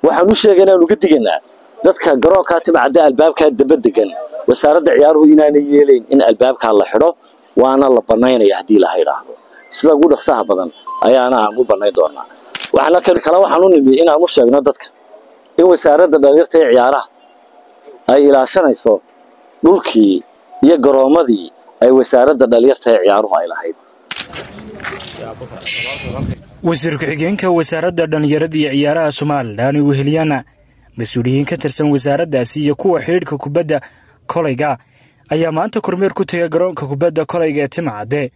waxaan u sheegaynaa inuu ka diganaa dadka garoonka timcada albaabka dabadegan wasaaradda ciyaaruhu inaanay yeelayn in albaabka la xidho waana la banaynaya hadii la yiraahdo sida ugu dhaqsaha badan ayaana aan u banayn doonaa waxaan u nimi inaan u sheegno dadka in wasaaradda dhalinyarta ee ciyaaraha ay ilaashanayso dhulkii iyo garoomadii ay wasaaradda dhalinyarta ee ciyaaruhu ay lahayd. wasiir ku-xigeenka wasaaradda dhalinyarada iyo ciyaaraha Soomaaliland Weheliyana mas'uuliyiin ka tirsan wasaaraddaasi iyo kuwa xiriirka kubadda kolayga ayaa maanta kormeer ku tagay garoonka kubadda kolayga ee Timcade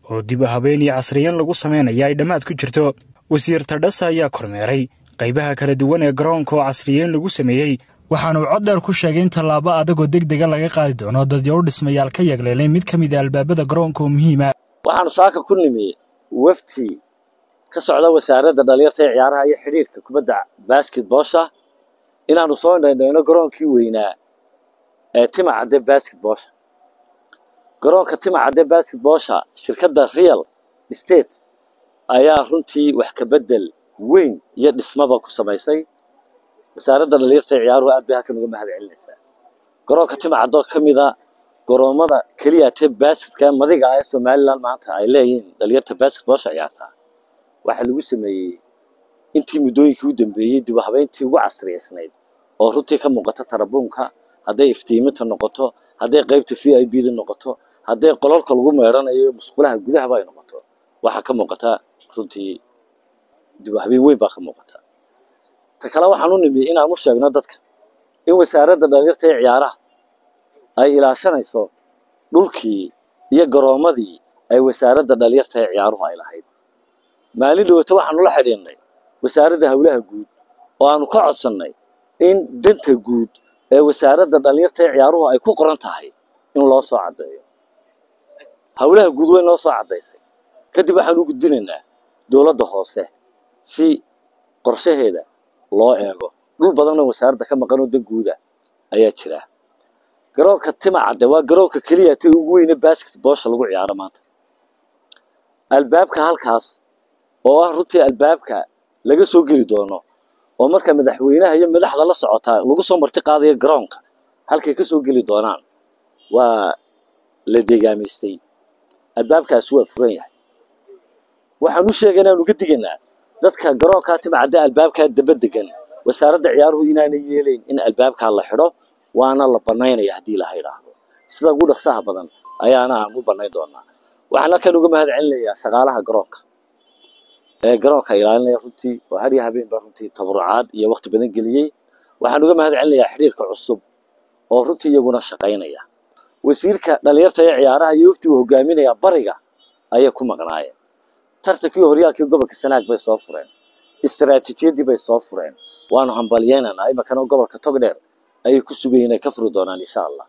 oo dib u habeyn iyo casriyeyn lagu sameeyay ay dhamaad ku jirto. wasiir Tadhasa ayaa kormeeray qaybaha kala duwan ee garoonka oo casriyeyn lagu sameeyay waxaanu cod dheer ku sheegay in tallaabo adag oo degdeg ah laga qaadi doono dadyow dhismayaal ka yagleelay mid kamid ah albaabada garoonka oo muhiim ah. waxaan saaka ku nimi wafti ka socda wasaaradda dhalinyarta ee ciyaaraha iyo xiriirka kubadda basketball inaanu soo indhayno garoonkii weynaa ee Timcade basketball. garoonka Timcade basketball shirkadda Real Estate ayaa runtii wax ka bedel weyn iyo dhismaba ku sameysay. wasaaradda dhalinyarta ee ciyaaruhu aad bay halkan uga mahadcelinaysaa. garoonka Timcade kamida garoomada kaliya ee basketka madiga ah ee Soomaaliland maanta ay leeyihiin dhalinyarta basketball ciyaarta waxa lagu sameeyay intii muddooyinkii u dambeeyay dib u habeyntii ugu casriyeysnayd oo runtii ka muuqata tarabuunka haday iftiiminta noqoto haday qaybta VIP-da noqoto haday qolalka lagu meeranayo musqulaha gudaha bay noqoto waxa ka muuqata runtii dib u habeyn weyn baa ka muuqata. ta kale waxaan u nimi inaan u sheegno dadka in wasaaradda dhalinyarta ee ciyaaraha ay ilaashanayso dhulkii iyo garoomadii ay wasaaradda dhalinyarta ee ciyaaruhu ay lahayd. maalin dhawaato waxaan la xiriirnay wasaaradda hawlaha guud oo aanu ka codsanay in danta guud ee wasaaradda dhalinyarta ee ciyaaruhu ay ku qoran tahay in loo soo cadeeyo. hawlaha guud way noo soo cadeysay kadib waxaan u gudbinaynaa dawladda hoose si qorshaheeda loo eego. dhul badan oo wasaaradda ka maqan oo dan guud ayaa jira. garoonka Timcade waa garoonka kaliya ee ugu weyn ee basketball lagu ciyaaro maanta. albaabka halkaas oo ah runtii albaabka laga soo geli doono oo marka madaxweynaha iyo madaxda la socota lagu soo marti qaadayo garoonka halkay ka soo geli doonaan waa la deegaamaystay. albaabkaas waa furan yahay. waxaan u sheegaynaa inuu ka diganaa dadka garoonka Timcade albaabka dabadegan wasaaradda ciyaaruhu inaanay yeelayn in albaabka la xidho waana la banaynaya hadii la yiraahdo sida ugu dhaqsaha badan ayaana aan u banayn doonaa. waxaan halkan uga mahadcelinayaa shaqaalaha garoonka garoonka ilaalinaya runtii oo har iyo habeen baa runtii tabarucaad iyo waqti badan geliyay. waxaan uga mahadcelinayaa xiriirka cusub oo runtii iyaguna shaqaynaya. wasiirka dhalinyarta ee ciyaaraha iyo waftigu hogaaminaya bariga ayay ku maqnaayeen. tartankii horyaalkii gobolka Sanaag bay soo fureen. istiraatiijiyadii bay soo fureen. waanu hambalyeynaa imakan gobolka Togdheer ayay ku sugayeen ka furi doonaan insha Allah.